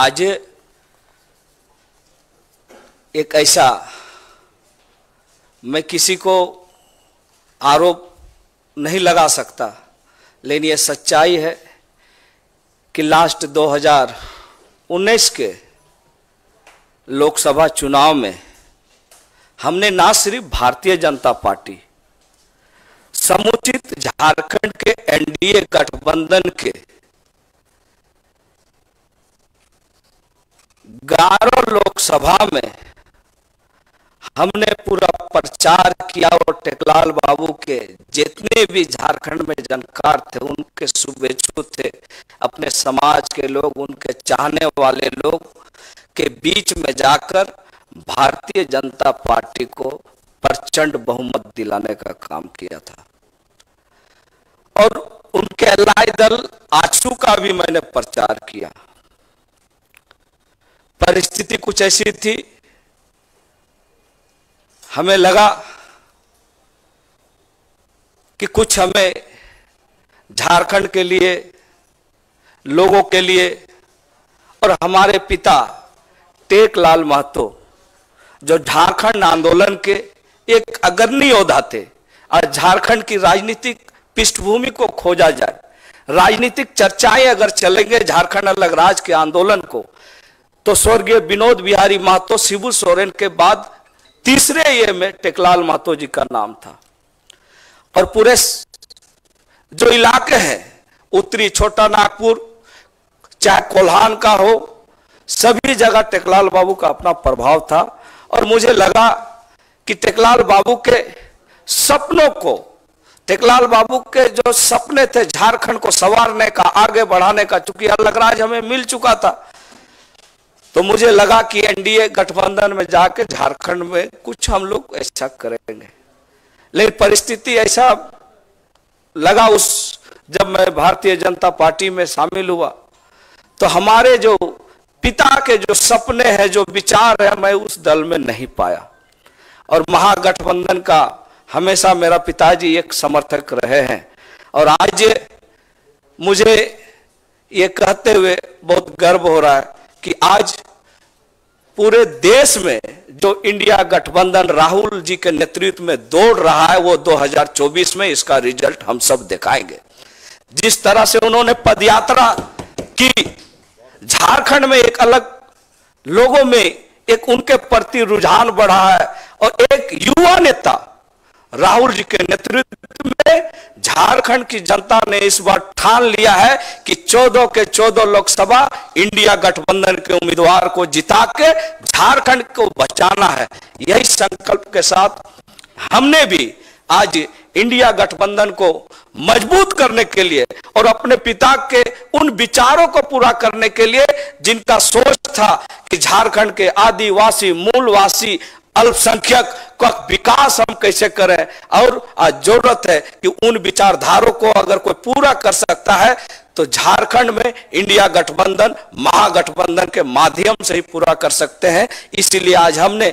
आज एक ऐसा, मैं किसी को आरोप नहीं लगा सकता, लेकिन ये सच्चाई है कि लास्ट 2019 के लोकसभा चुनाव में हमने ना सिर्फ भारतीय जनता पार्टी, समुचित झारखंड के एनडीए गठबंधन के 11 लोकसभा में हमने पूरा प्रचार किया और टेकलाल बाबू के जितने भी झारखंड में जानकार थे, उनके शुभेच्छु थे, अपने समाज के लोग, उनके चाहने वाले लोग के बीच में जाकर भारतीय जनता पार्टी को प्रचंड बहुमत दिलाने का काम किया था। और उनके अल्लाही दल आजसू का भी मैंने प्रचार किया। परिस्थिति कुछ ऐसी थी, हमें लगा कि कुछ हमें झारखंड के लिए, लोगों के लिए, और हमारे पिता टेकलाल महतो जो झारखंड आंदोलन के एक अग्रणी योद्धा थे, और झारखंड की राजनीतिक पृष्ठभूमि को खोजा जाए, राजनीतिक चर्चाएं अगर चलेंगे झारखंड अलग राज्य के आंदोलन को, तो स्वर्गीय विनोद बिहारी महतो, शिबू सोरेन के बाद तीसरे ये में टेकलाल महतो जी का नाम था। और पूरे जो इलाके हैं, उत्तरी छोटा नागपुर, चाहे कोल्हान का हो, सभी जगह टेकलाल बाबू का अपना प्रभाव था। और मुझे लगा कि टेकलाल बाबू के सपनों को, टेकलाल बाबू के जो सपने थे झारखंड को संवारने का, आगे बढ़ाने का, चूंकि अलग राज्य हमें मिल चुका था, तो मुझे लगा कि एनडीए गठबंधन में जाके झारखंड में कुछ हम लोग ऐसा करेंगे। लेकिन परिस्थिति ऐसा लगा, जब मैं भारतीय जनता पार्टी में शामिल हुआ, तो हमारे जो पिता के जो सपने हैं, जो विचार है, मैं उस दल में नहीं पाया। और महागठबंधन का हमेशा मेरा पिताजी एक समर्थक रहे हैं। और आज मुझे ये कहते हुए बहुत गर्व हो रहा है कि आज पूरे देश में जो इंडिया गठबंधन राहुल जी के नेतृत्व में दौड़ रहा है, वो 2024 में इसका रिजल्ट हम सब दिखाएंगे। जिस तरह से उन्होंने पदयात्रा की, झारखंड में एक अलग लोगों में एक उनके प्रति रुझान बढ़ा है, और एक युवा नेता राहुल जी के नेतृत्व में झारखंड की जनता ने इस बार ठान लिया है कि 14 के 14 लोकसभा इंडिया गठबंधन के उम्मीदवार को जिता के झारखंड को बचाना है। यही संकल्प के साथ हमने भी आज इंडिया गठबंधन को मजबूत करने के लिए और अपने पिता के उन विचारों को पूरा करने के लिए, जिनका सोच था कि झारखंड के आदिवासी, मूलवासी, अल्पसंख्यक का विकास हम कैसे करें, और आज जरूरत है कि उन विचारधारों को अगर कोई पूरा कर सकता है तो झारखंड में इंडिया गठबंधन, महागठबंधन के माध्यम से ही पूरा कर सकते हैं। इसीलिए आज हमने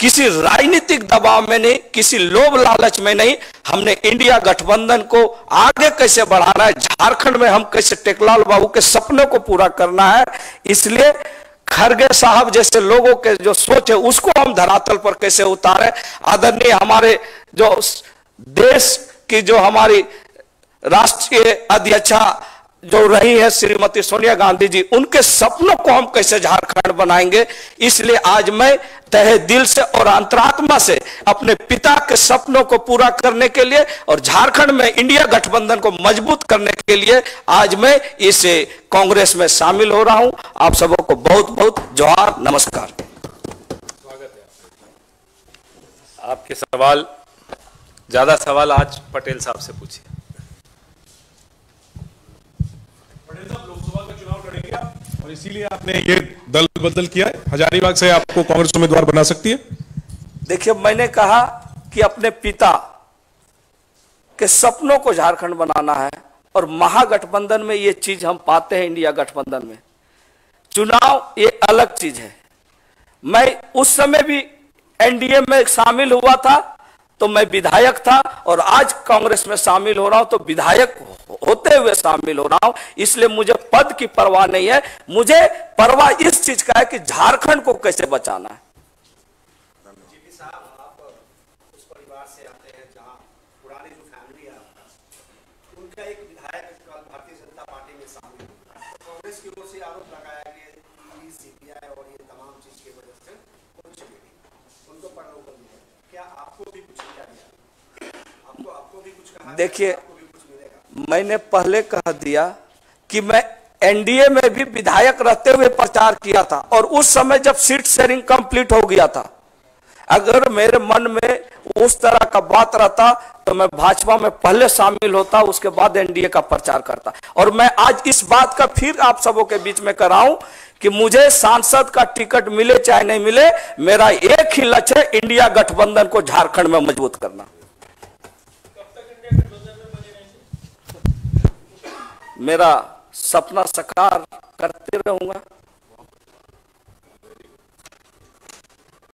किसी राजनीतिक दबाव में नहीं, किसी लोभ लालच में नहीं, हमने इंडिया गठबंधन को आगे कैसे बढ़ाना है, झारखंड में हम कैसे टेकलाल बाबू के सपनों को पूरा करना है, इसलिए खरगे साहब जैसे लोगों के जो सोच है उसको हम धरातल पर कैसे उतारें। आदरणीय हमारे जो देश की जो हमारी राष्ट्रीय अध्यक्षा जो रही है श्रीमती सोनिया गांधी जी, उनके सपनों को हम कैसे झारखंड बनाएंगे। इसलिए आज मैं तहे दिल से और अंतरात्मा से अपने पिता के सपनों को पूरा करने के लिए और झारखंड में इंडिया गठबंधन को मजबूत करने के लिए आज मैं इस कांग्रेस में शामिल हो रहा हूं। आप सबों को बहुत बहुत जोहार, नमस्कार। स्वागत है आपके सवाल, ज्यादा सवाल आज पटेल साहब से पूछिए। लोकसभा का चुनाव लड़ेंगे और इसीलिए आपने ये दल बदल किया है, हजारीबाग से आपको कांग्रेस उम्मीदवार बना सकती है। देखिए, मैंने कहा कि अपने पिता के सपनों को झारखंड बनाना है, और महागठबंधन में ये चीज हम पाते हैं। इंडिया गठबंधन में चुनाव ये अलग चीज है। मैं उस समय भी एनडीए में शामिल हुआ था तो मैं विधायक था, और आज कांग्रेस में शामिल हो रहा हूं तो विधायक होते हुए शामिल हो रहा हूं। इसलिए मुझे पद की परवाह नहीं है, मुझे परवाह इस चीज का है कि झारखंड को कैसे बचाना है। जीपी साहब, आप उस परिवार से आते हैं जहां पुरानी जो फैमिली है आपका, उनका एक विधायक कल भारतीय जनता पार्टी में शामिल हुआ। कांग्रेस की ओर से आरोप लगाया गया कि सीपीआई और ये तमाम चीज की वजह से वो चली गई, उनको परलोकल मिला। क्या आपको भी कुछ किया गया? आपको भी कुछ कहा? देखिए, आपको भी कुछ मिलेगा? मैंने पहले कह दिया कि मैं एनडीए में भी विधायक रहते हुए प्रचार किया था, और उस समय जब सीट शेयरिंग कंप्लीट हो गया था, अगर मेरे मन में उस तरह का बात रहता तो मैं भाजपा में पहले शामिल होता, उसके बाद एनडीए का प्रचार करता। और मैं आज इस बात का फिर आप सबों के बीच में कर रहा हूं कि मुझे सांसद का टिकट मिले चाहे नहीं मिले, मेरा एक ही लक्ष्य है, इंडिया गठबंधन को झारखंड में मजबूत करना। मेरा सपना साकार करते रहूंगा।